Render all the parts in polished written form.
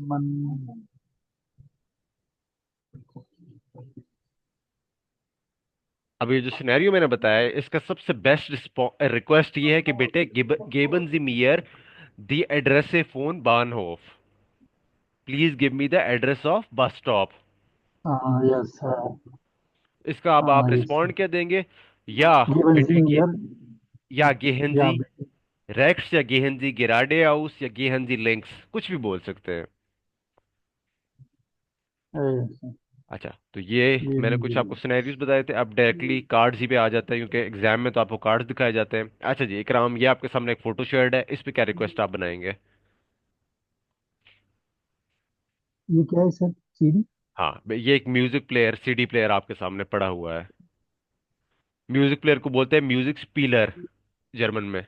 मन। अब ये जो सिनेरियो मैंने बताया है, इसका सबसे बेस्ट रिक्वेस्ट ये है कि बेटे गेबन जी मियर दी एड्रेस ए फोन बानहोफ, please give me the address of bus stop. हाँ यस। इसका अब आप हाँ यस। रिस्पॉन्ड क्या देंगे? या गिवन बेटे जीनियर। या गेहनजी या रेक्स, या गेहनजी गिराडे हाउस, या गेहनजी लिंक्स, कुछ भी बोल सकते हैं। यस। अच्छा, तो ये मैंने गिवन कुछ आपको जीनियर। सिनेरियोज बताए थे। अब डायरेक्टली कार्ड्स ही पे आ जाते हैं, क्योंकि एग्जाम में तो आपको कार्ड्स दिखाए जाते हैं। अच्छा जी इकराम, ये आपके सामने एक फोटो शेयर्ड है, इस पे क्या रिक्वेस्ट आप बनाएंगे? ये क्या है सर? सीडी। हाँ, ये एक म्यूजिक प्लेयर, सीडी प्लेयर आपके सामने पड़ा हुआ है। म्यूजिक प्लेयर को बोलते हैं म्यूजिक स्पीलर जर्मन में।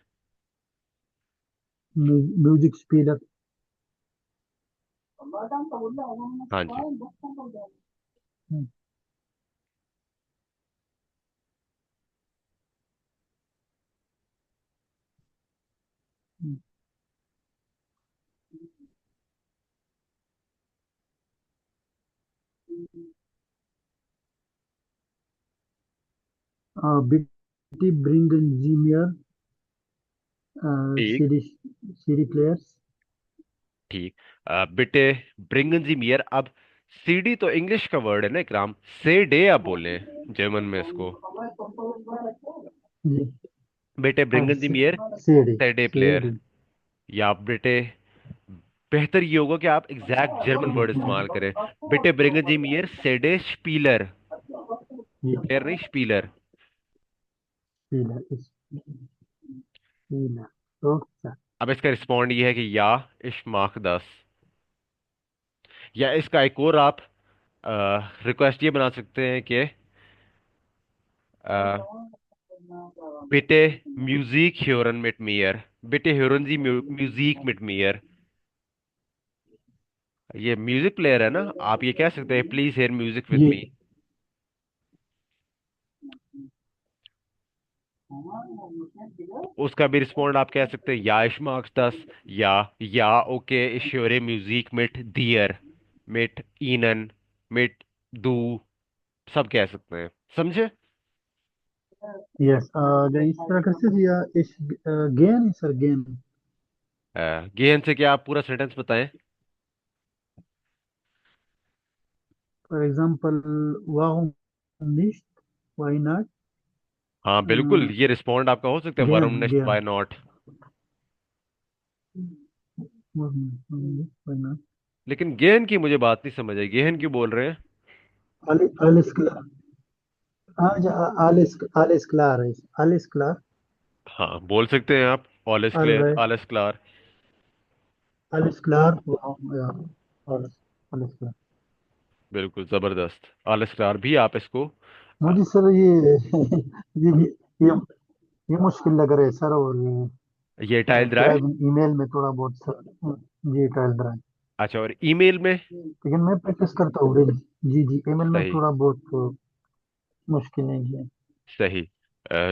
Music speaker. हाँ जी। बिटी ब्रिंग इंजीनियर। ठीक। सीडी। CD players. ठीक। बेटे ब्रिंगन जी मियर, अब सीडी तो इंग्लिश का वर्ड है ना इकराम, से डे आप बोले जर्मन में इसको। जी। बेटे ब्रिंगन जी मियर सीडी। से डे प्लेयर। सीडी। या आप बेटे, बेहतर ये होगा कि आप एग्जैक्ट जर्मन वर्ड इस्तेमाल करें। बेटे ब्रिंगन जी मियर सेडे स्पीलर, जी। प्लेयर नहीं स्पीलर। स्पीलर। स्पीलर ओके। अब इसका रिस्पॉन्ड ये है कि या इश मार्क 10। या इसका एक और आप रिक्वेस्ट ये बना सकते हैं कि bitte Musik hören mit mir, bitte hören Sie music mit mir। ये म्यूजिक प्लेयर है ना, आप ये कह सकते हैं प्लीज हेयर म्यूजिक विद जी। मी। उसका भी रिस्पॉन्ड आप कह सकते हैं या इश मार्क्स 10, या ओके इश höre music mit dir, mit ihnen, mit du, सब कह सकते हैं। समझे? यस। इस तरह कैसे दिया इस गेन सर गेन। गेहन से क्या आप पूरा सेंटेंस बताएं। फॉर एग्जांपल वाहum nicht, व्हाई नॉट। हाँ बिल्कुल, ये रिस्पॉन्ड आपका हो सकता है गेन वरुण नेस्ट गेन। Why not. Why not. लेकिन गेहन की मुझे बात नहीं समझ आई, गेहन क्यों बोल रहे हैं? alles klar। आज alles klar है। alles klar। हाँ बोल सकते हैं आप, all is clear, alright। All is clear. alles klar। या alles alles klar। बिल्कुल जबरदस्त, ऑल इज क्लियर भी आप इसको मुझे सर ये ये ये मुश्किल लग रहा है सर। और ये टाइल रहा है। शायद ईमेल में थोड़ा बहुत सर जी ट्रायल रहा है। अच्छा, और ईमेल में? लेकिन मैं प्रैक्टिस करता हूँ डेली। जी जी ईमेल में सही। थोड़ा बहुत मुश्किल नहीं है। सही।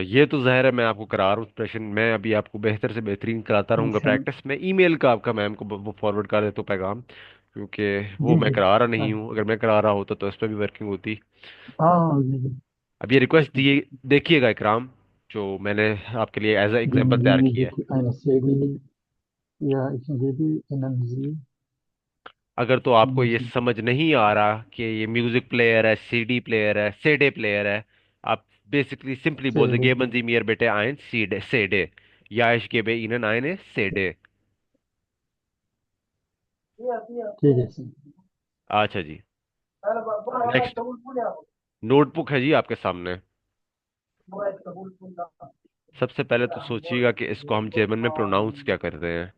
ये तो जाहिर है, मैं आपको करा रहा हूँ प्रश्न, मैं अभी आपको बेहतर से बेहतरीन कराता रहूंगा अच्छा। प्रैक्टिस में। ईमेल का आपका मैम को वो फॉरवर्ड कर देता हूँ पैगाम, क्योंकि वो जी मैं जी। करा रहा नहीं हाँ हूँ। अगर मैं करा रहा होता तो इस पर भी वर्किंग होती। हाँ जी जी। अब ये रिक्वेस्ट ठीक है। दिए, देखिएगा इकराम, जो मैंने आपके लिए एज अ जी एग्जाम्पल जी तैयार ये किया है। देखिए eine CD या इसमें भी एनर्जी अगर तो आपको ये एनर्जी। समझ नहीं आ रहा कि ये म्यूजिक प्लेयर है, सीडी प्लेयर है, सेडे प्लेयर है, आप बेसिकली सिंपली बोल देंगे CD। गेबन जी मियर बिtte ein सीडे सेडे, या ich gebe ihnen eine CD। ठीक है सर। अच्छा जी। नेक्स्ट, नोटबुक है जी आपके सामने। सबसे पहले तो सोचिएगा कि इसको हम जर्मन में प्रोनाउंस क्या करते हैं।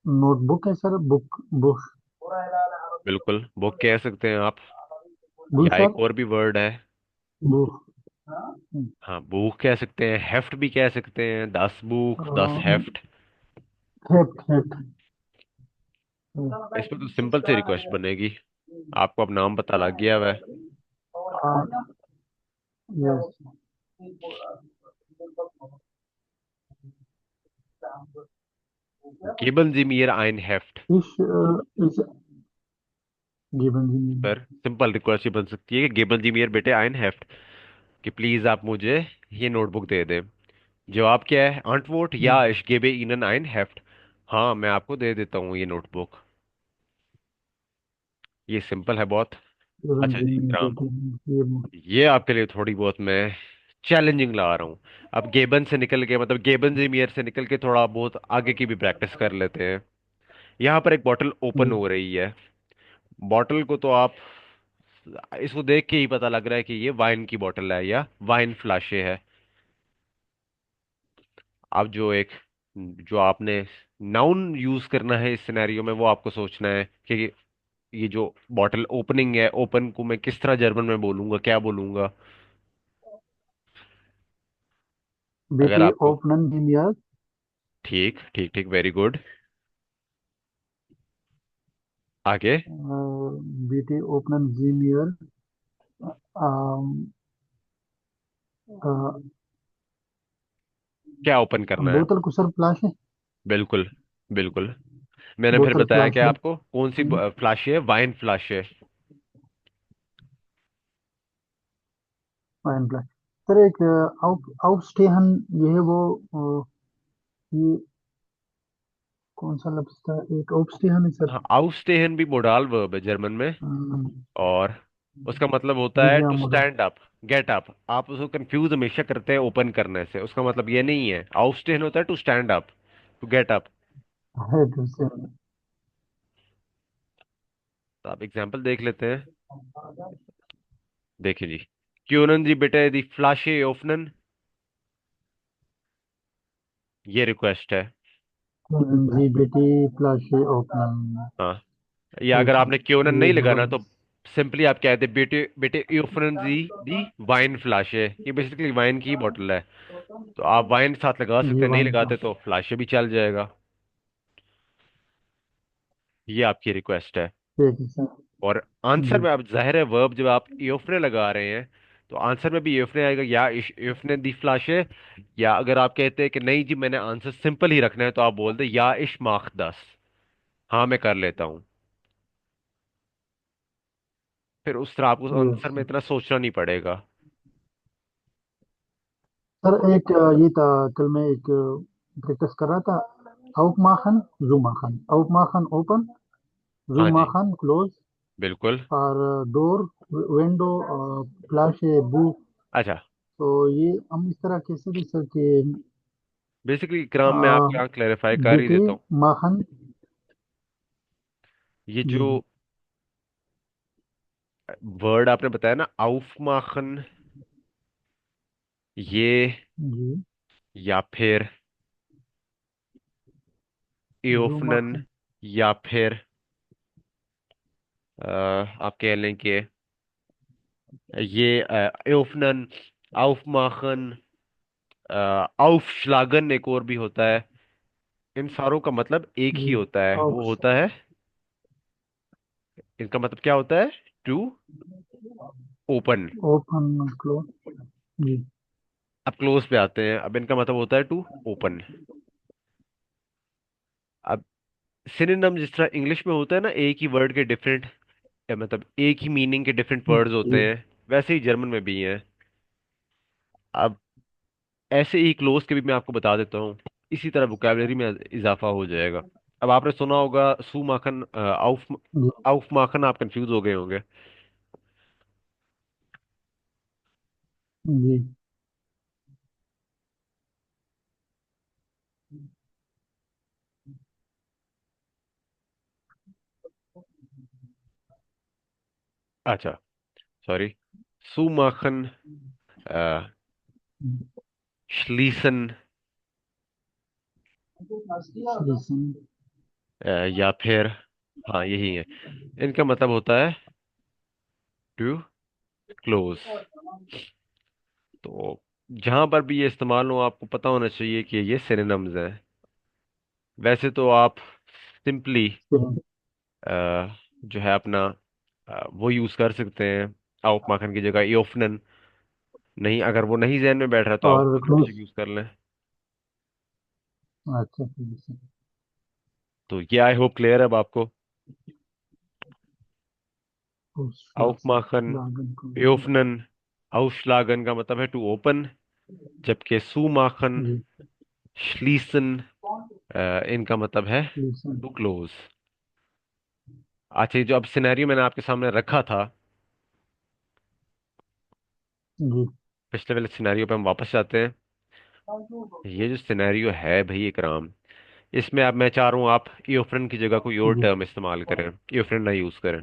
नोटबुक है सर। Book book. बिल्कुल बुक कह सकते हैं आप, बुक या सर। एक और भी वर्ड है। बुक। हाँ बुक कह सकते हैं, हेफ्ट भी कह सकते हैं, दस बुक, दस हेफ्ट। Hept hept. इस पर तो सिंपल सी रिक्वेस्ट बनेगी, आपको अब नाम पता लग गया वह। Yes. Geben Sie mir ein Heft। इस गिवन जी में। सर सिंपल रिक्वेस्ट ये बन सकती है कि गेबन जी मियर बेटे आइन हेफ्ट, कि प्लीज आप मुझे ये नोटबुक दे दें। जवाब क्या है? antwort ja, ich gebe Ihnen ein Heft। हाँ मैं आपको दे देता हूँ ये नोटबुक। ये सिंपल है बहुत। गिवन अच्छा जी जी में इकराम, बेटे ये ये आपके लिए थोड़ी बहुत मैं चैलेंजिंग ला रहा हूँ। अब गेबन से निकल के, मतलब गेबन जी मियर से निकल के थोड़ा बहुत आगे की भी प्रैक्टिस कर लेते हैं। यहाँ पर एक बॉटल ओपन जी। हो रही है। बॉटल को तो आप, इसको देख के ही पता लग रहा है कि ये वाइन की बॉटल है या वाइन फ्लाशे है। अब जो आपने नाउन यूज करना है इस सिनेरियो में, वो आपको सोचना है कि ये जो बॉटल ओपनिंग है, ओपन को मैं किस तरह जर्मन में बोलूंगा, क्या बोलूंगा। अगर बेटे आपको, ओपनन भी मियार। ठीक ठीक ठीक, वेरी गुड। आगे बेटे ओपनन जी मियार। क्या ओपन करना है? बोतल कुसर फ्लाश है। बिल्कुल बिल्कुल। मैंने फिर बोतल बताया फ्लाश कि है। आपको कौन सी फ्लाश है? वाइन फ्लाश है। Fine flush. सर एक आउटस्टेहन, ये है वो ये कौन सा लफ्ज था? एक आउटस्टेहन है सर। हाँ, आउस्टेहन भी मोडाल वर्ब है जर्मन में। और उसका मतलब होता जी है जी हाँ टू मोटा। Stand up, get up. आप उसको कंफ्यूज हमेशा करते हैं ओपन करने से। उसका मतलब ये नहीं है। आउस्टेहन होता है to stand up, to get up. है तो से। तो आप एग्जाम्पल देख लेते हैं। देखिए जी, क्योनन जी बेटे दी फ्लाशे ओफनन, ये रिक्वेस्ट है। जी बेटे फ्लाश है ओपनन। हाँ, या अगर ठीक है। आपने क्योनन ये नहीं लगाना जवाब। तो सिंपली आप कहते बेटे बेटे ओफनन जी दी वाइन फ्लाशे। ये बेसिकली वाइन की बोतल है। तो आप वाइन साथ लगा जी सकते हैं, नहीं वाइन लगाते फ्लाश। तो फ्लाशे भी चल जाएगा। ये आपकी रिक्वेस्ट है। ठीक है सर। और आंसर जी में, अब जाहिर है वर्ब जब आप एओफने लगा रहे हैं तो आंसर में भी एओफने आएगा, या एओफने दी फ्लाश है। या अगर आप कहते हैं कि नहीं जी मैंने आंसर सिंपल ही रखना है, तो आप बोल दे या इश माख दस। हाँ मैं कर लेता हूँ। फिर उस तरह आपको यस आंसर में इतना सोचना नहीं पड़ेगा। सर एक ये था। कल मैं एक प्रैक्टिस कर रहा था। aufmachen zumachen, aufmachen open, हाँ जी zumachen close, बिल्कुल। और डोर विंडो फ्लैश बुक। अच्छा, तो ये हम इस तरह कैसे भी सर कि बेसिकली क्राम मैं आपके यहाँ क्लैरिफाई कर ही बेटे देता हूँ। माखन। ये जी जो वर्ड आपने बताया ना, आउफ माखन, ये जी या फिर एओफनन, zumachen। या फिर आप कह लें कि ये एओफनन, आउफमाखन, आउफश्लागन एक और भी होता है। इन सारों का मतलब एक ही जी होता है, वो ऑफ होता है, इनका मतलब क्या होता है? To open. Open close. जी अब क्लोज पे आते हैं। अब इनका मतलब होता है टू ओपन। अब सिनोनिम जिस तरह इंग्लिश में होता है ना, एक ही वर्ड के डिफरेंट, मतलब एक ही मीनिंग के डिफरेंट वर्ड्स जी होते हैं, वैसे ही जर्मन में भी हैं। अब ऐसे ही क्लोज के भी मैं आपको बता देता हूँ। इसी तरह वोकैबलरी में इजाफा हो जाएगा। अब आपने सुना होगा सू माखन, आउफ, जी आउफ माखन, आप कंफ्यूज हो गए होंगे। जी अच्छा, सॉरी। सू माखन, श्लीसन, लिसन। या फिर, हाँ यही है। इनका मतलब होता है टू क्लोज। तो जहां पर भी ये इस्तेमाल हो, आपको पता होना चाहिए कि ये सिनोनिम्स हैं। वैसे तो आप सिंपली जो है अपना वो यूज कर सकते हैं, आउफ माखन की जगह एओफनन। नहीं, अगर वो नहीं जहन में बैठ रहा तो आप और बेशक क्लोज। यूज कर लें। अच्छा ठीक है सर। तो ये आई होप क्लियर है अब आपको। aufmachen, Ausschlagen को। öffnen, ausschlagen का मतलब है टू ओपन, जबकि zumachen, जी। schließen इनका मतलब है लिसन। To close. अच्छा, ये जो अब सिनेरियो मैंने आपके सामने रखा था, जी। पिछले वाले सिनेरियो पे हम वापस जाते हैं। ये जो सिनेरियो है भाई इकराम, इसमें अब मैं चाह रहा हूँ आप ईओफ्रेंड की जगह कोई और जी। टर्म इस्तेमाल करें, ईओफ्रेंड ना यूज करें।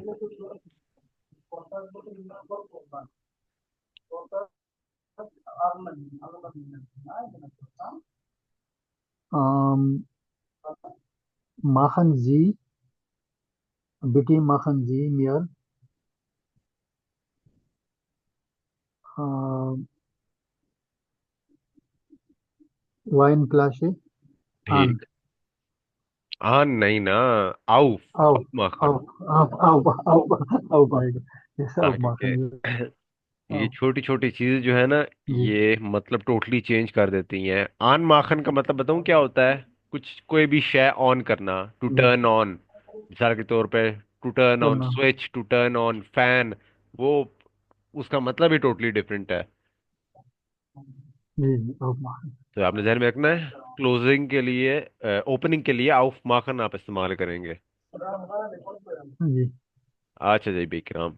um, machen Sie, bitte machen Sie mir Weinflasche an। ठीक। हाँ नहीं ना, आउफ, Auf, आउफ माखन। auf आएगा। जैसे हाँ, auf क्योंकि machen। ये auf। छोटी छोटी चीजें जो है ना, जी। ये मतलब टोटली चेंज कर देती हैं। आन माखन का मतलब बताऊं क्या होता है? कुछ कोई भी शय ऑन करना, टू जी। Turn on. मिसाल के तौर पे टू टर्न ऑन करना। Switch, to turn on fan, वो उसका मतलब ही टोटली डिफरेंट है। जी। जी auf machen। तो आपने ध्यान में रखना है, क्लोजिंग के लिए, ओपनिंग के लिए आउफ माखन आप इस्तेमाल करेंगे। जी। अच्छा जी बिक्रम,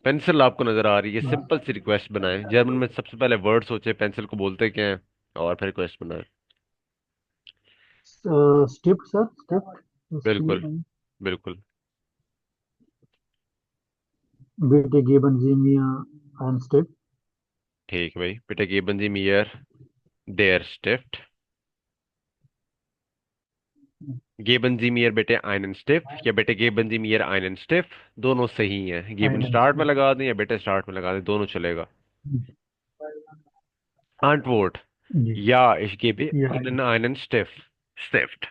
पेंसिल आपको नजर आ रही है, सिंपल सी रिक्वेस्ट बनाएं। जर्मन में सबसे पहले वर्ड सोचे पेंसिल को बोलते क्या है, और फिर रिक्वेस्ट बनाएं। स्टिप सर, स्टिप सी बिल्कुल, एन। बिल्कुल। बिटे geben Sie mir ein Stift। ठीक है भाई, बिटे गेबन जी मियर देयर स्टिफ्ट, गेबन जी मियर बेटे आइनन स्टिफ्ट, या बेटे गेबन जी मियर आइनन स्टिफ्ट, दोनों सही हैं। गेबन einen स्टार्ट में Stift। लगा दें या बेटे स्टार्ट में लगा दें, दोनों चलेगा। Antwort: जी। Ja, ich gebe या Ihnen einen Stift।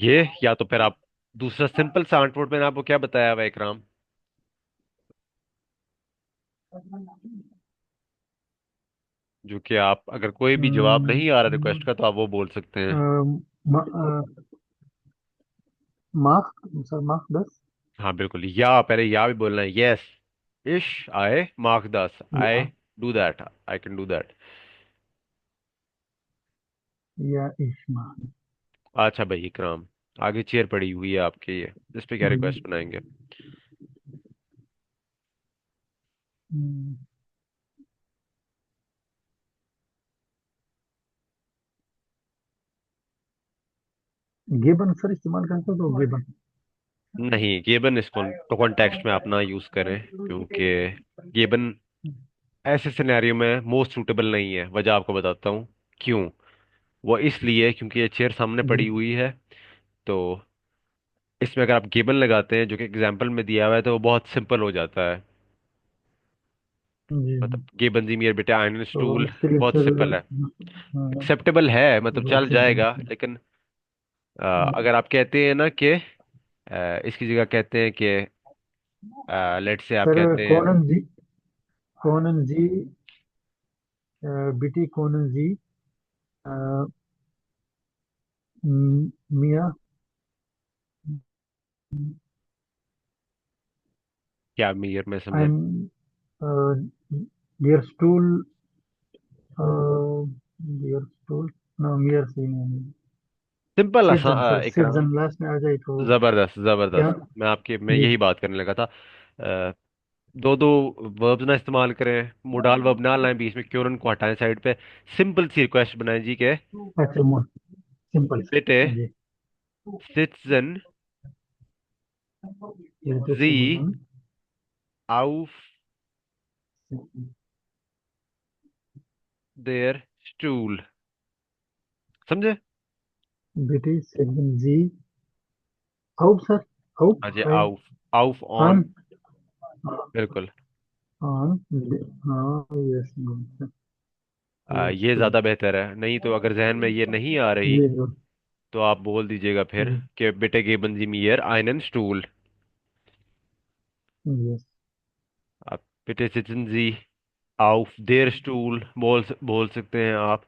ये या तो फिर आप दूसरा सिंपल सा Antwort मैंने आपको क्या बताया हुआ है, इकराम? जो कि आप अगर कोई भी जवाब नहीं आ रहा रिक्वेस्ट का तो आप वो बोल सकते हैं। मार्क सर, मार्क दस। हाँ बिल्कुल, या पहले या भी बोलना है। यस, इश आई मार्क दस, आई या do that, I can do that. या इश्मा। अच्छा भाई इकराम, आगे चेयर पड़ी हुई है आपके, ये इस पे क्या रिक्वेस्ट बनाएंगे? गिबन सर इस्तेमाल करते हो तो गिबन। नहीं, गेबन इस कॉन्टेक्स्ट में आप ना यूज करें, क्योंकि गेबन ऐसे सिनेरियो में मोस्ट सूटेबल नहीं है। वजह आपको बताता हूँ क्यों। वो इसलिए क्योंकि ये चेयर सामने जी। पड़ी हुई है, तो इसमें अगर आप गेबन लगाते हैं जो कि एग्जाम्पल में दिया हुआ है, तो वो बहुत सिंपल हो जाता है। जी। मतलब गेबन जी मियर बेटे आयरन तो स्टूल इसके लिए बहुत फिर सिंपल है, एक्सेप्टेबल है, मतलब बहुत चल सिंपल। जाएगा। लेकिन अगर आप कहते हैं ना कि इसकी जगह कहते हैं कि लेट से आप सर कहते हैं, कौनन जी बिटी कौनन जी मिया क्या मियर में समझे? ein dear stool dear stool no mir से नहीं। सिंपल सिटीजन सर, इकराम, सिटीजन लास्ट में आ जाए तो जबरदस्त क्या। जबरदस्त। मैं जी। यही बात करने लगा था। दो दो वर्ब्स ना इस्तेमाल करें, मोडाल वर्ब ना लाएं, बीच में क्योरन को हटाएं साइड पे। सिंपल सी रिक्वेस्ट बनाएं जी के अच्छा मोर सिंपल बेटे सर। जी। सिटिजन ये तो जी सिटीजन। auf देयर स्टूल, समझे? बिटी सिटीजन जी आउट सर, आउट हाँ जी, आई auf, auf ऑन। ऑन, बिल्कुल। ऑन। हाँ यस सर। यस ये टू। ज्यादा बेहतर है। नहीं तो अगर जहन में ये नहीं आ रही, ये तो आप बोल दीजिएगा फिर जी। कि बिटे गेबन जी मियर einen स्टूल। यस। आप बिटे सिटिजन जी auf देयर स्टूल बोल सकते हैं आप।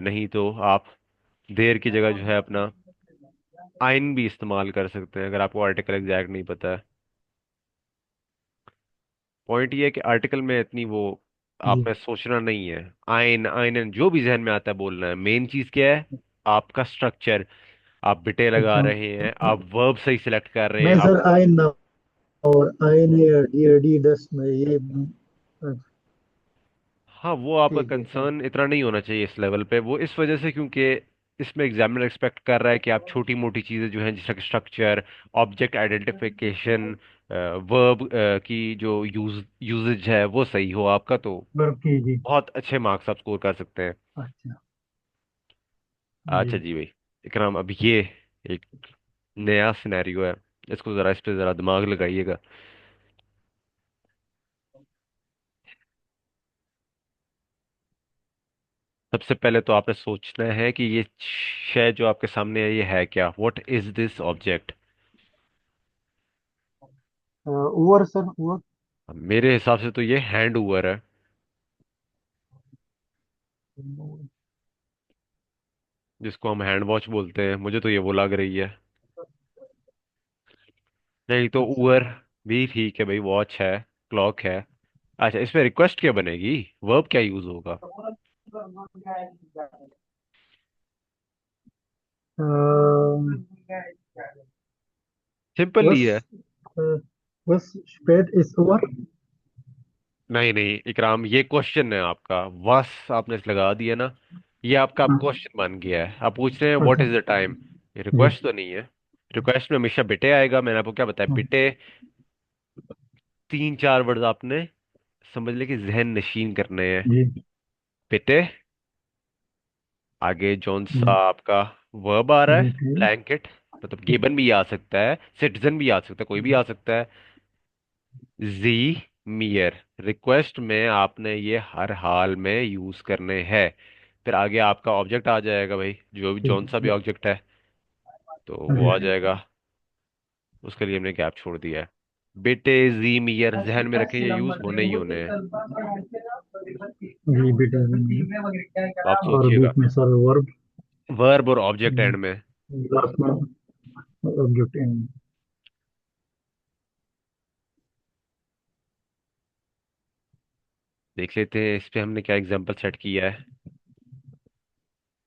नहीं तो आप देर की जगह जो है अपना आइन भी इस्तेमाल कर सकते हैं अगर आपको आर्टिकल एग्जैक्ट नहीं पता है। पॉइंट ये है कि आर्टिकल में इतनी वो जी। आपने सोचना नहीं है। आइन आइन जो भी जहन में आता है बोलना है। मेन चीज क्या है? आपका स्ट्रक्चर। आप बिटे लगा अच्छा, रहे हैं, आप वर्ब सही सिलेक्ट कर रहे हैं मैं आप। सर आए ना, और आए ने डी डी दस में ये हाँ, वो आपका ठीक है सर। कंसर्न इतना नहीं होना चाहिए इस लेवल पे। वो इस वजह से क्योंकि इसमें एग्जामिनर एक्सपेक्ट कर रहा है कि आप छोटी मोटी चीजें जो हैं जैसे स्ट्रक्चर, ऑब्जेक्ट आइडेंटिफिकेशन, वर्ब की जो यूजेज है वो सही हो आपका, तो वर्क की जी। बहुत अच्छे मार्क्स आप स्कोर कर सकते हैं। अच्छा। जी। अच्छा जी भाई, इकराम, अब ये एक नया सिनेरियो है, इसको जरा इस पे जरा दिमाग लगाइएगा। सबसे पहले तो आपने सोचना है कि ये शय जो आपके सामने है ये है क्या, what is this object. Over sir, over. मेरे हिसाब से तो ये हैंड ओवर है, जिसको हम हैंड वॉच बोलते हैं। मुझे तो ये वो लग रही है। नहीं तो अच्छा। ओवर भी ठीक है भाई, वॉच है, क्लॉक है। अच्छा, इसमें रिक्वेस्ट क्या बनेगी, वर्ब क्या यूज होगा? अ, सिंपल ही बस है। बस स्पेड इज ओवर। नहीं नहीं इकराम, ये क्वेश्चन है आपका, वस आपने इस लगा दिया ना, ये आपका अब हाँ। क्वेश्चन बन गया है। आप पूछ रहे हैं व्हाट अच्छा। Is the time. ये जी। रिक्वेस्ट तो नहीं है। रिक्वेस्ट में हमेशा बिटे आएगा, मैंने आपको क्या बताया, हाँ। बिटे। तीन चार वर्ड आपने समझ ले कि जहन नशीन करने हैं। जी। बिटे, आगे जौन सा जी। आपका वर्ब आ रहा है, बेटे। ब्लैंकेट, मतलब गिवन भी आ सकता है, सिटीजन भी आ सकता है, कोई भी आ सकता है। जी मियर, रिक्वेस्ट में आपने ये हर हाल में यूज करने हैं। फिर आगे आपका ऑब्जेक्ट आ जाएगा भाई, जो भी ठीक जौन सा भी है ऑब्जेक्ट है, तो वो आ जी। जाएगा। उसके लिए हमने गैप छोड़ दिया है। बेटे, जी मियर जहन में रखें, ये यूज होने ही होने हैं। जी बेटे। तो आप और सोचिएगा, बीच में सर वर्ब। वर्ब और ऑब्जेक्ट एंड में। लास्ट में ऑब्जेक्ट एंड। देख लेते हैं इस पे हमने क्या एग्जांपल सेट किया है,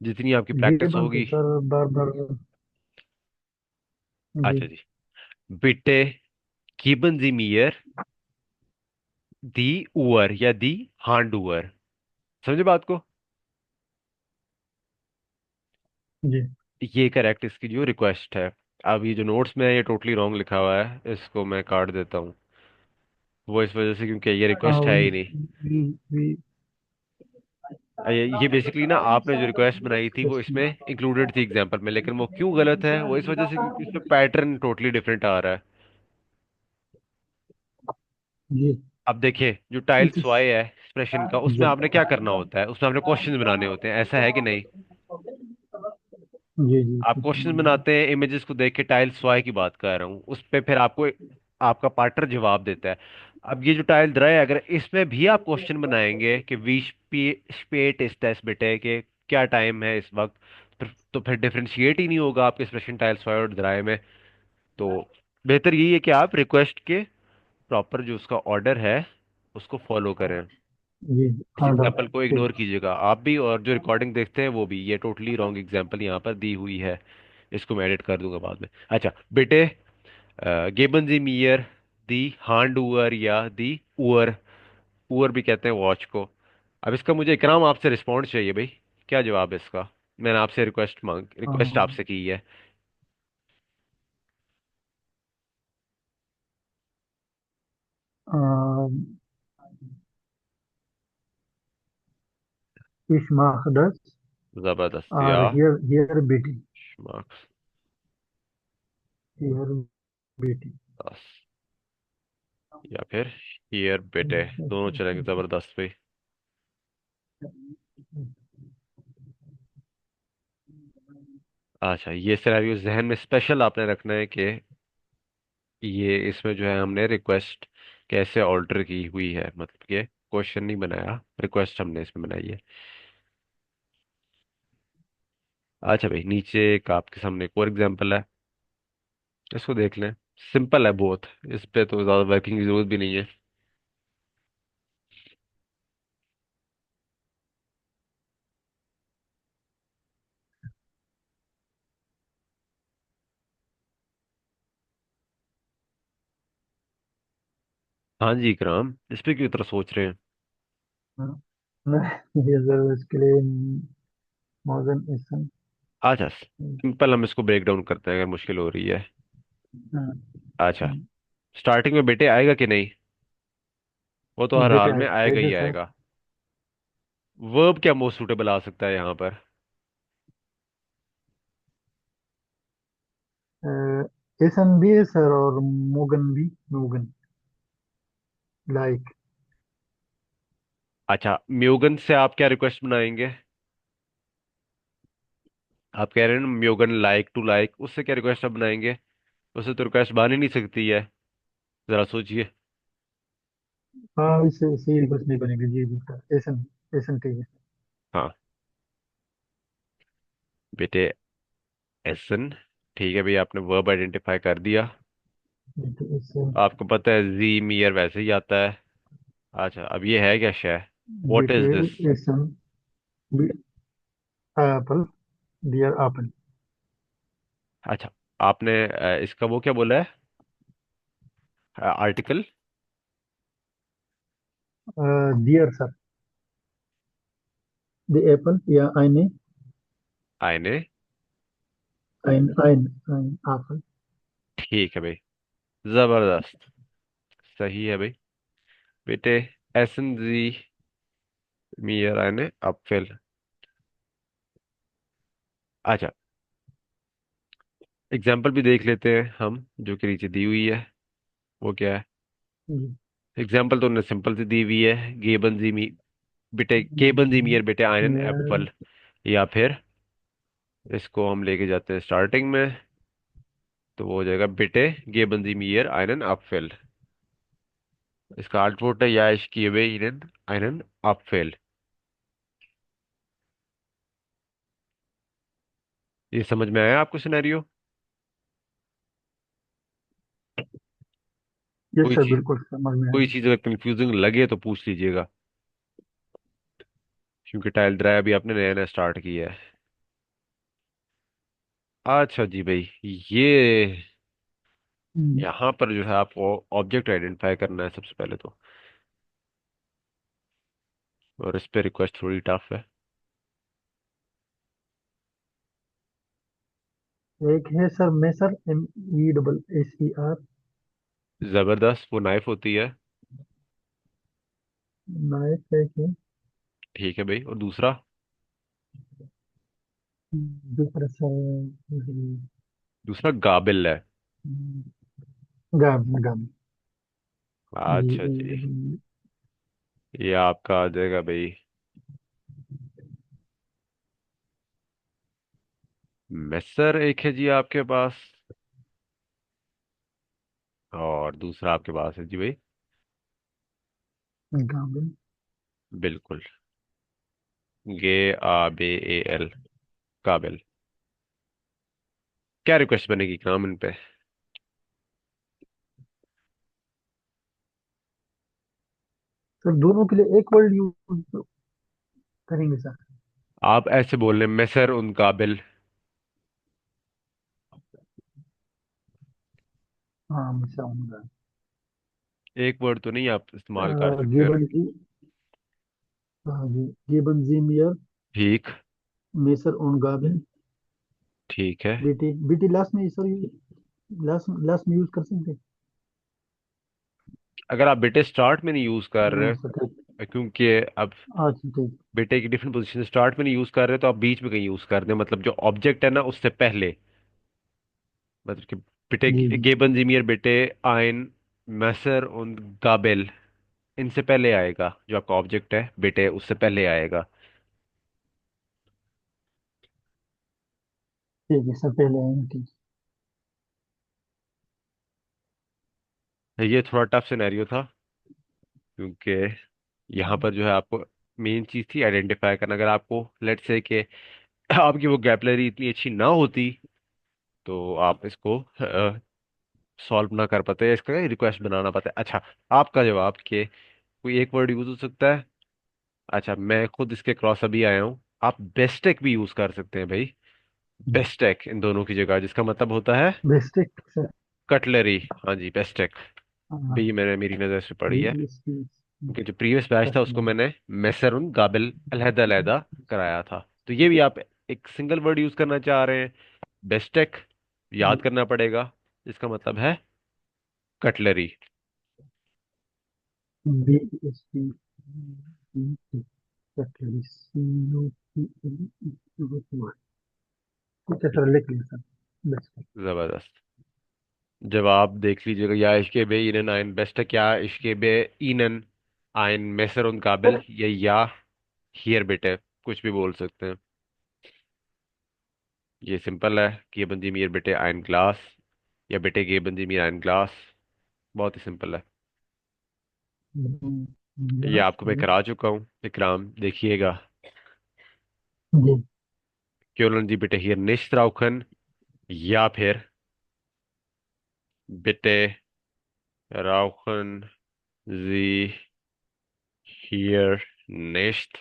जितनी आपकी ये प्रैक्टिस बनते होगी। सर बार बार। जी। अच्छा जी, बिटे गिबन जी मियर दी उअर या दी हांड उअर, समझे बात को? जी। ये करेक्ट इसकी जो रिक्वेस्ट है। अब ये जो नोट्स में है ये टोटली रॉन्ग लिखा हुआ है, इसको मैं काट देता हूँ। वो इस वजह से क्योंकि ये रिक्वेस्ट है ही नहीं। वी। ये बेसिकली ना आपने जो रिक्वेस्ट बनाई थी वो इसमें इंक्लूडेड थी एग्जांपल में, लेकिन वो क्यों गलत है, वो इस वजह से क्योंकि इसमें पैटर्न टोटली डिफरेंट आ रहा है। जी। अब देखिए, जो टाइल्स इस। वाई है एक्सप्रेशन का, उसमें जी। आपने क्या करना होता है, उसमें आपने क्वेश्चंस बनाने होते हैं, ऐसा है कि नहीं? जी। जी आप कुछ क्वेश्चन नहीं। बनाते हैं, इमेजेस को देख के टाइल्स वाई की बात कर रहा हूँ, उस पे फिर आपको आपका पार्टनर जवाब देता है। अब ये जो टाइल द्रय है, अगर इसमें भी आप क्वेश्चन बनाएंगे कि वी स्पेट इस टेस्ट बेटे के क्या टाइम है इस वक्त, तो फिर डिफरेंशिएट ही नहीं होगा आपके एक्सप्रेशन टाइल्स वाई और द्रय में। तो बेहतर यही है कि आप रिक्वेस्ट के प्रॉपर जो उसका ऑर्डर है उसको फॉलो करें। जी। इस हाँ एग्जाम्पल को ठीक। इग्नोर कीजिएगा आप भी, और जो रिकॉर्डिंग देखते हैं वो भी। ये टोटली रॉन्ग एग्जाम्पल यहाँ पर दी हुई है, इसको मैं एडिट कर दूंगा बाद में। अच्छा बेटे, गेबन जी मियर दी हांड उअर या दी उअर, उअर भी कहते हैं वॉच को। अब इसका मुझे इकराम आपसे रिस्पॉन्ड चाहिए भाई, क्या जवाब है इसका? मैंने आपसे रिक्वेस्ट हाँ। आपसे की है। ich mache das जबरदस्त, या और हियर बेटी। मार्क्स हियर बेटी। 10, या फिर हियर बेटे, दोनों चलेंगे, जबरदस्त भाई। अच्छा, ये सिनेरियो जहन में स्पेशल आपने रखना है कि ये इसमें जो है हमने रिक्वेस्ट कैसे ऑल्टर की हुई है, मतलब कि क्वेश्चन नहीं बनाया, रिक्वेस्ट हमने इसमें बनाई है। अच्छा भाई, नीचे एक आपके सामने एक और एग्जांपल है। इसको देख लें। सिंपल है बहुत। इस पे तो ज्यादा वर्किंग की जरूरत भी नहीं है। हाँ जी इकराम, इस पे क्यों इतना सोच रहे हैं? हाँ, नहीं, ये सर इसके लिए मॉर्गन एसन। अच्छा, सिंपल हम इसको ब्रेक डाउन करते हैं अगर मुश्किल हो रही है। हाँ, अच्छा, स्टार्टिंग में बेटे आएगा कि नहीं? वो तो हर बेटे हाल में आएगा आएगा ही सर। आएगा। वर्ब क्या मोस्ट सूटेबल आ सकता है यहाँ पर? एसन भी है सर, और मोगन भी। मोगन, लाइक। अच्छा, म्यूगन से आप क्या रिक्वेस्ट बनाएंगे? आप कह रहे हैं ना म्यूगन लाइक टू लाइक, उससे क्या रिक्वेस्ट आप बनाएंगे? उससे तो रिक्वेस्ट बन ही नहीं सकती है। जरा सोचिए। हाँ, इससे सही कुछ नहीं बनेगा जी बेटा। एसन, एसन ठीक है। हाँ बेटे, एसन। ठीक है भैया, आपने वर्ब आइडेंटिफाई कर दिया। बेटे एसन। आपको पता है जी मियर वैसे ही आता है। अच्छा, अब ये है क्या शय? व्हाट इज बेटे दिस? एसन, एप्पल, डियर एप्पल। अच्छा, आपने इसका वो क्या बोला है? आर्टिकल? डियर सर, द एप्पल या आईने। आईने? आइन आइन आइन एप्पल। ठीक है भाई, जबरदस्त। सही है भाई। बेटे, एसन जी मियर आईने अपफिल। अच्छा, एग्जाम्पल भी देख लेते हैं हम, जो कि नीचे दी हुई है। वो क्या है? जी। एग्जाम्पल तो उन्होंने सिंपल सी दी हुई है, गेबन जी मी बेटे, केबन जी मियर बेटे आयरन यार, एप्पल। या फिर इसको हम लेके जाते हैं स्टार्टिंग में, तो वो हो जाएगा बेटे गेबन जी मियर आयरन अपफिल। इसका आउटपुट है याश किए इरन आयरन अपफिल। ये समझ में आया आपको सिनेरियो? यस कोई सर, चीज बिल्कुल समझ में कोई आया। चीज अगर कंफ्यूजिंग लगे तो पूछ लीजिएगा, क्योंकि टाइल ड्राई अभी आपने नया नया स्टार्ट किया है। अच्छा जी भाई, ये हम्म, यहाँ पर जो है आपको ऑब्जेक्ट आइडेंटिफाई करना है सबसे पहले तो। और इस पे रिक्वेस्ट थोड़ी टफ है। एक है सर मेसर, MESSER। जबरदस्त, वो नाइफ होती है। नाइफ है कि ठीक है भाई, और दूसरा? दूसरा सर, दूसरा गाबिल है। गाम गाम। जी अच्छा जी, ये आपका आ जाएगा भाई मेसर, एक है जी आपके पास। और दूसरा आपके पास है जी भाई, गाम। बिल्कुल, गे आ बे ए एल, काबिल। क्या रिक्वेस्ट बनेगी काम इन पे? सर दोनों के लिए एक वर्ड यूज करेंगे सर। आप ऐसे बोल रहे हैं, मेसर उन काबिल। हाँ, मैं समझूंगा। एक वर्ड तो नहीं आप इस्तेमाल कर सकते? गिबन जी। हाँ जी, गिबन जी मियर, ठीक। मेसर ऑन गार्डन। ठीक है, बीटी बीटी लास्ट में सर, लास्ट लास्ट में यूज कर सकते हैं। अगर आप बेटे स्टार्ट में नहीं यूज कर हाँ रहे, सर, ठीक। क्योंकि अब अच्छा, ठीक। बेटे की डिफरेंट पोजीशन स्टार्ट में नहीं यूज कर रहे, तो आप बीच में कहीं यूज कर दें, मतलब जो ऑब्जेक्ट है ना उससे पहले। मतलब कि बेटे जी जी, गेबन जीमियर बेटे आइन मैसर उन गाबेल, इनसे पहले आएगा। जो आपका ऑब्जेक्ट है बेटे उससे पहले आएगा। ठीक है सर, पहले आएंगे, ठीक। ये थोड़ा टफ सिनेरियो था, क्योंकि यहाँ पर जो है आपको मेन चीज थी आइडेंटिफाई करना। अगर आपको लेट्स से कि आपकी वो गैपलरी इतनी अच्छी ना होती, तो आप इसको सॉल्व ना कर पाते, इसका रिक्वेस्ट बनाना पाते। अच्छा, आपका जवाब कि कोई एक वर्ड यूज हो सकता है। अच्छा, मैं खुद इसके क्रॉस अभी आया हूँ, आप बेस्टेक भी यूज कर सकते हैं भाई। बेस्टेक इन दोनों की जगह, जिसका मतलब होता है बेस्टिक से। कटलरी। हाँ जी, बेस्टेक हाँ, भी मैंने मेरी नज़र से पढ़ी है। BST क्योंकि जो प्रीवियस बैच था उसको कटलरी। मैंने मैसरून गाबिल अलहदा अलहदा कराया था। तो ये भी आप एक सिंगल वर्ड यूज करना चाह रहे हैं, बेस्टेक याद करना पड़ेगा, जिसका मतलब है कटलरी। BST cutlery, CUTLE। ठीक है सर, लिख लिया सर। बेस्ट। जबरदस्त। जवाब देख लीजिएगा, या इश्के बे ईनन आइन बेस्टेक, या इश्के बे ईनन आइन मैसरून गाबिल, ये या हियर बेटे, कुछ भी बोल सकते हैं। ये सिंपल है कि ये बंदी मीर बेटे आइन ग्लास, या बेटे ये बंदी मीर आइन ग्लास। बहुत ही सिंपल है। ये या आपको मैं सही। करा चुका हूँ, इकराम देखिएगा। जी। क्यों जी बेटे हियर निश्त राउखन, या फिर बेटे राउखन जी हियर निश्त,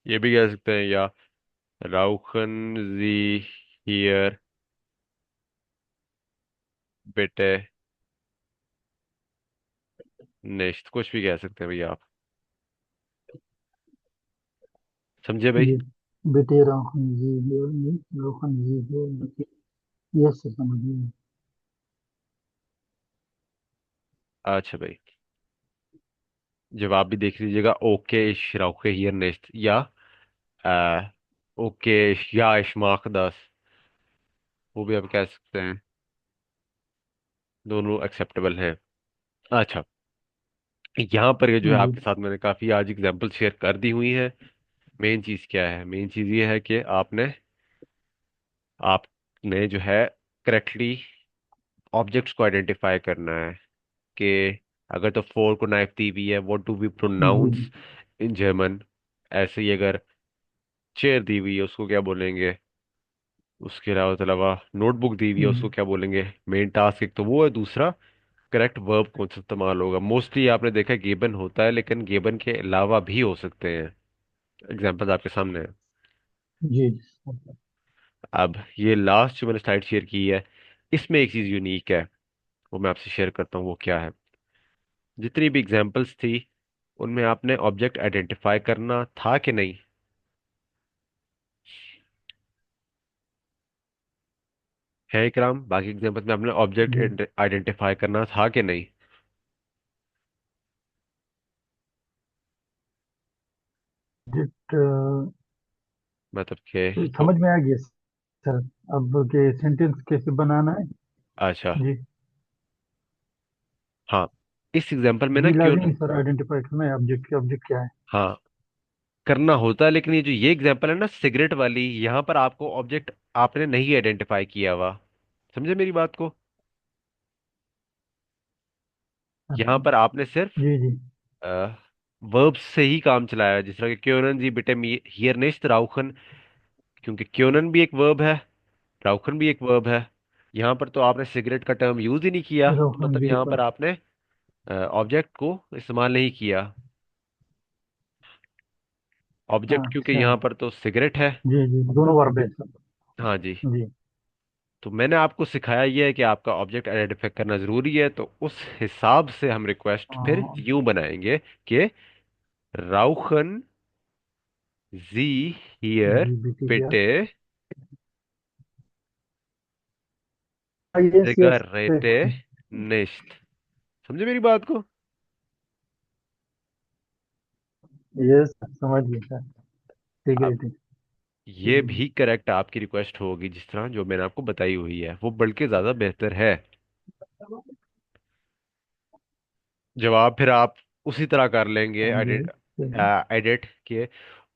ये भी कह सकते हैं, या राउखन जी हियर बेटे निश्त, कुछ भी कह सकते हैं भैया आप। समझे भाई? जी बेटे रोहन जी है, रोहन जी है। यस सर, समझिए। अच्छा भाई, जवाब भी देख लीजिएगा। ओके श्राउखे हियर निश्त, या आ, ओके या इश्माक दास, वो भी आप कह सकते हैं। दोनों एक्सेप्टेबल हैं। अच्छा, यहाँ पर ये जो है जी आपके साथ मैंने काफी आज एग्जांपल शेयर कर दी हुई है। मेन चीज क्या है? मेन चीज ये है कि आपने जो है करेक्टली ऑब्जेक्ट्स को आइडेंटिफाई करना है। कि अगर तो फोर को नाइफ दी हुई है, व्हाट डू वी जी प्रोनाउंस इन जर्मन। ऐसे ही अगर चेयर दी हुई है उसको क्या बोलेंगे। उसके अलावा नोटबुक दी हुई है उसको क्या बोलेंगे। मेन टास्क एक तो वो है, दूसरा करेक्ट वर्ब कौन सा इस्तेमाल होगा। मोस्टली आपने देखा गेबन होता है, लेकिन गेबन के अलावा भी हो सकते हैं। एग्जाम्पल आपके सामने है। जी। अब ये लास्ट जो मैंने स्लाइड शेयर की है, इसमें एक चीज यूनिक है, वो मैं आपसे शेयर करता हूँ। वो क्या है? जितनी भी एग्जाम्पल्स थी उनमें आपने ऑब्जेक्ट आइडेंटिफाई करना था कि नहीं? है इकराम, बाकी एग्जाम्पल्स में आपने जी ऑब्जेक्ट आइडेंटिफाई करना था कि नहीं? डिट मतलब कि समझ में आ गया सर। अब के सेंटेंस कैसे बनाना है। अच्छा, जी। हाँ, इस एग्जाम्पल में ना जी क्यों। लाजमी सर, आइडेंटिफाई करना है ऑब्जेक्ट के, ऑब्जेक्ट क्या है। हाँ, करना होता है, लेकिन ये एग्जांपल है ना सिगरेट वाली, यहाँ पर आपको ऑब्जेक्ट आपने नहीं आइडेंटिफाई किया हुआ। समझे मेरी बात को? यहाँ अच्छा। पर आपने सिर्फ जी जी। वर्ब से ही काम चलाया है, जिस तरह कि क्योनन जी बिटे हियर निश्त राउखन। क्योंकि क्योनन भी एक वर्ब है, राउखन भी एक वर्ब है। यहाँ पर तो आपने सिगरेट का टर्म यूज ही नहीं किया, तो रोहन मतलब जी यहाँ पर। पर आपने ऑब्जेक्ट को इस्तेमाल नहीं किया। ऑब्जेक्ट क्योंकि अच्छा। यहाँ पर तो सिगरेट है। जी जी, दोनों वर्ब है सर। हाँ जी। जी। तो मैंने आपको सिखाया ये है कि आपका ऑब्जेक्ट आइडेंटिफाई करना जरूरी है, तो उस हिसाब से हम रिक्वेस्ट फिर हाँ, यूं बनाएंगे कि राउखन जी हियर जी बेटी क्या। बिटे यस यस। सिगरेटे निश्त। समझे मेरी बात को? यस समझ गया सर। ठीक है अब ठीक। ये ठीक भी करेक्ट आपकी रिक्वेस्ट होगी, जिस तरह जो मैंने आपको बताई हुई है वो बल्कि ज्यादा बेहतर है। जवाब फिर आप उसी तरह कर लेंगे, हाँ जी। एडिट एडिट के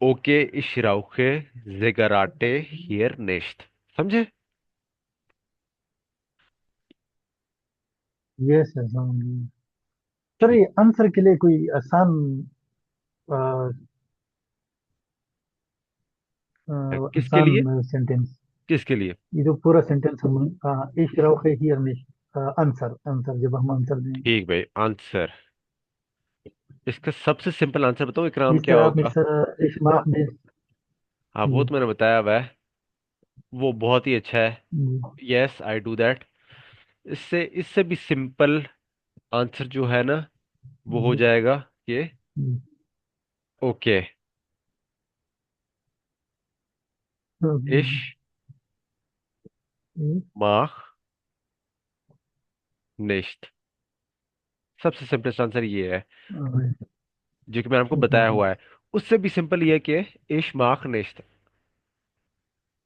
ओके इशराउखे जिगराटे हियर निश्त। समझे? यस सर, समझ गया। सर, ठीक। ये आंसर के लिए कोई आसान अ, किसके लिए? आसान सेंटेंस। किसके लिए? ये जो पूरा सेंटेंस हम इश रहो है हियर निश। आंसर आंसर जब हम आंसर देंगे। ठीक भाई, आंसर। इसका सबसे सिंपल आंसर बताओ इकराम, जी क्या सर, आप होगा? मिस्टर इस्माक दे। हाँ, वो जी तो मैंने बताया हुआ है। वो बहुत ही अच्छा है। जी यस, आई डू दैट। इससे इससे भी सिंपल आंसर जो है ना, वो हो जी जाएगा ये। जी। ओके। तो, इश जी, माख निश्त। सबसे सिंपलेस्ट आंसर ये है, जी, जो कि मैंने आपको बताया जी, हुआ है। उससे भी सिंपल ये है कि इश माख निश्त।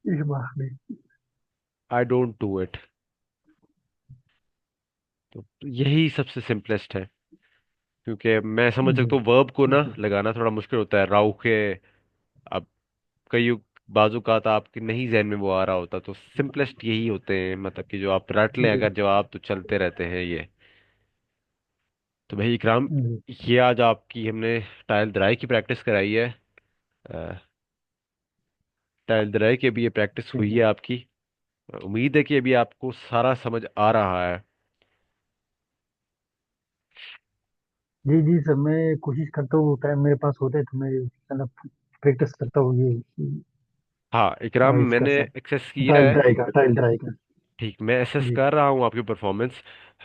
इस्माक दे। I don't do it. तो यही सबसे सिंपलेस्ट है, क्योंकि मैं समझ जी सकता हूँ वर्ब को ना जी लगाना थोड़ा मुश्किल होता है, राउ के। अब कई बाजू का था आपके नहीं जहन में वो आ रहा होता, तो सिंपलेस्ट यही होते हैं, मतलब कि जो आप रट लें जी अगर जवाब, तो चलते रहते हैं ये। तो भाई इकराम, जी ये आज आपकी हमने टाइल दराई की प्रैक्टिस कराई है। अ, टाइल दराई की भी ये प्रैक्टिस ठीक हुई है। है आपकी। उम्मीद है कि अभी आपको सारा समझ आ रहा है। जी जी सर, मैं कोशिश करता हूँ, टाइम मेरे पास होता है तो मैं मतलब प्रैक्टिस करता हूँ ये हाँ इकराम, इसका मैंने सर। एक्सेस किया टाइल है। ड्राई का, टाइल ड्राई का। ठीक, मैं एसेस जी कर रहा हूँ आपकी परफॉर्मेंस।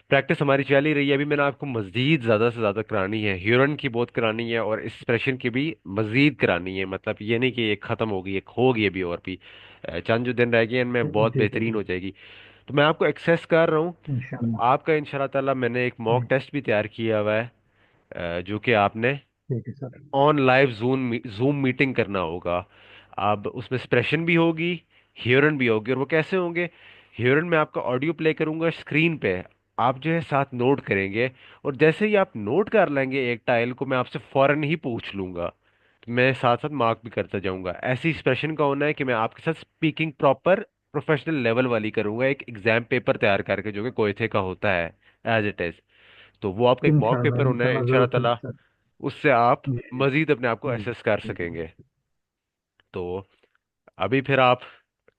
प्रैक्टिस हमारी चल ही रही है, अभी मैंने आपको मजीद ज़्यादा से ज़्यादा करानी है, ह्यूरन की बहुत करानी है, और एक्सप्रेशन की भी मजीद करानी है। मतलब ये नहीं कि एक ख़त्म होगी, एक होगी अभी और भी। चंद जो दिन रह गए हैं, इनमें बहुत ठीक है बेहतरीन जी। हो जाएगी। तो मैं आपको एक्सेस कर रहा हूँ। इंशाल्लाह। आपका इंशाल्लाह ताला मैंने एक जी मॉक टेस्ट भी तैयार किया हुआ है, जो कि आपने ठीक है sir. On live zoom meeting करना होगा। अब उसमें एक्सप्रेशन भी होगी, हियरन भी होगी। और वो कैसे होंगे? हियरन में आपका ऑडियो प्ले करूंगा स्क्रीन पे, आप जो है साथ नोट करेंगे। और जैसे ही आप नोट कर लेंगे एक टाइल को, मैं आपसे फौरन ही पूछ लूंगा। तो मैं साथ साथ मार्क भी करता जाऊंगा। ऐसी एक्सप्रेशन का होना है कि मैं आपके साथ स्पीकिंग प्रॉपर प्रोफेशनल लेवल वाली करूंगा, एक एग्जाम पेपर तैयार करके, जो कि कोयथे का होता है एज इट इज। तो वो आपका एक मॉक पेपर इंशाल्लाह होना है इंशाल्लाह इंशाल्लाह जरूर ताला। करेंगे सर। उससे आप जी मजीद अपने आप को जी एसेस कर जी सकेंगे। तो अभी फिर आप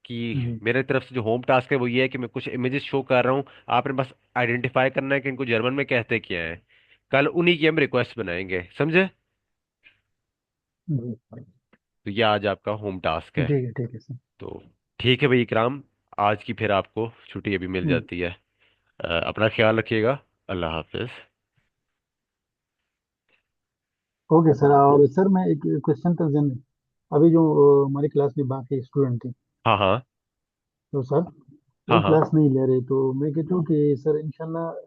कि जी मेरे तरफ से जो होम टास्क है वो ये है कि मैं कुछ इमेजेस शो कर रहा हूँ। आपने बस आइडेंटिफाई करना है कि इनको जर्मन में कहते क्या है। कल उन्हीं की हम रिक्वेस्ट बनाएंगे, समझे? जी। तो ये आज आपका होम टास्क है। ठीक है सर। तो ठीक है भाई इकराम, आज की फिर आपको छुट्टी अभी मिल हम्म, जाती है। अपना ख्याल रखिएगा। अल्लाह हाफिज। Okay sir. और सर मैं एक क्वेश्चन था जन, अभी जो हमारी क्लास में बाकी स्टूडेंट थे, हाँ हाँ। तो सर हाँ वो हाँ। क्लास नहीं ले रहे, तो मैं कहता हूँ कि सर इंशाल्लाह